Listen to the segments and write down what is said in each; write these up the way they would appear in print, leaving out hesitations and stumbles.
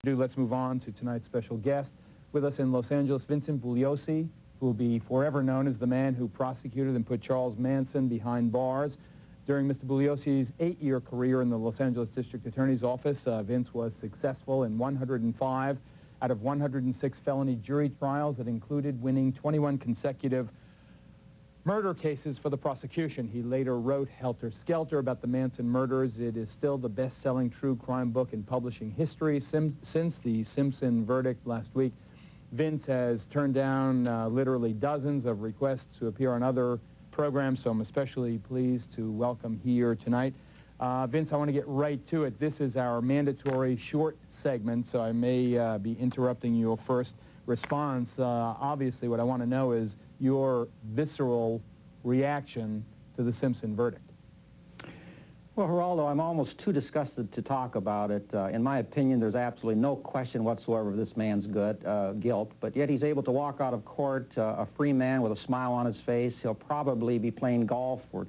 Let's move on to tonight's special guest. With us in Los Angeles, Vincent Bugliosi, who will be forever known as the man who prosecuted and put Charles Manson behind bars. During Mr. Bugliosi's 8-year career in the Los Angeles District Attorney's Office, Vince was successful in 105 out of 106 felony jury trials that included winning 21 consecutive murder cases for the prosecution. He later wrote Helter Skelter about the Manson murders. It is still the best-selling true crime book in publishing history since the Simpson verdict last week. Vince has turned down literally dozens of requests to appear on other programs, so I'm especially pleased to welcome here tonight. Vince, I want to get right to it. This is our mandatory short segment, so I may be interrupting your first response. Obviously, what I want to know is your visceral reaction to the Simpson verdict. Well, Geraldo, I'm almost too disgusted to talk about it. In my opinion, there's absolutely no question whatsoever of this man's guilt, but yet he's able to walk out of court a free man with a smile on his face. He'll probably be playing golf or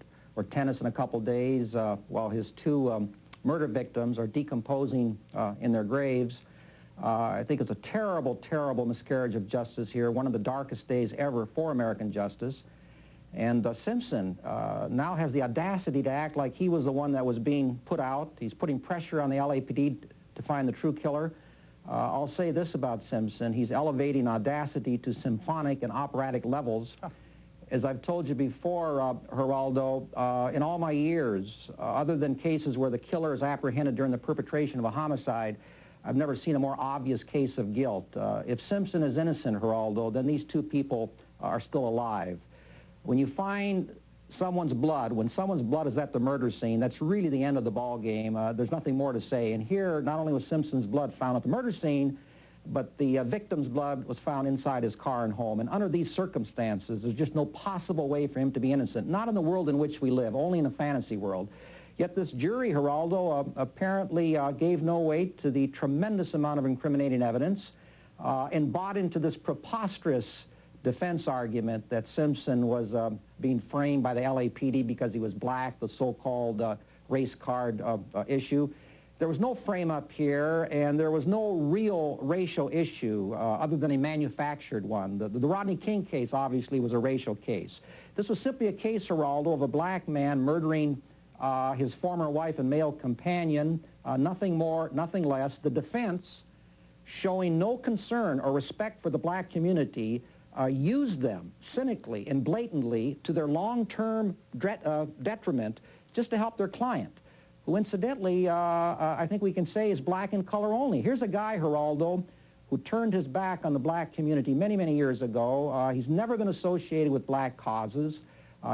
tennis in a couple days while his two murder victims are decomposing in their graves. I think it's a terrible, terrible miscarriage of justice here, one of the darkest days ever for American justice. And Simpson now has the audacity to act like he was the one that was being put out. He's putting pressure on the LAPD to find the true killer. I'll say this about Simpson. He's elevating audacity to symphonic and operatic levels. As I've told you before, Geraldo, in all my years, other than cases where the killer is apprehended during the perpetration of a homicide, I've never seen a more obvious case of guilt. If Simpson is innocent, Geraldo, then these two people are still alive. When you find someone's blood, when someone's blood is at the murder scene, that's really the end of the ball game. There's nothing more to say. And here, not only was Simpson's blood found at the murder scene, but the victim's blood was found inside his car and home. And under these circumstances, there's just no possible way for him to be innocent. Not in the world in which we live, only in a fantasy world. Yet this jury, Geraldo, apparently gave no weight to the tremendous amount of incriminating evidence and bought into this preposterous defense argument that Simpson was being framed by the LAPD because he was black, the so-called race card issue. There was no frame-up here, and there was no real racial issue other than a manufactured one. The Rodney King case, obviously, was a racial case. This was simply a case, Geraldo, of a black man murdering his former wife and male companion, nothing more, nothing less. The defense, showing no concern or respect for the black community, used them cynically and blatantly to their long-term detriment just to help their client, who incidentally, I think we can say is black in color only. Here's a guy, Geraldo, who turned his back on the black community many, many years ago. He's never been associated with black causes.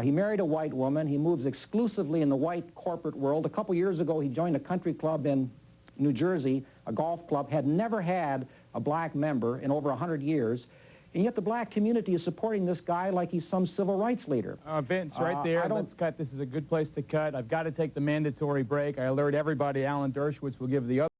He married a white woman. He moves exclusively in the white corporate world. A couple years ago, he joined a country club in New Jersey, a golf club, had never had a black member in over 100 years. And yet the black community is supporting this guy like he's some civil rights leader. Vince, right there, let's cut. This is a good place to cut. I've got to take the mandatory break. I alert everybody Alan Dershowitz will give the other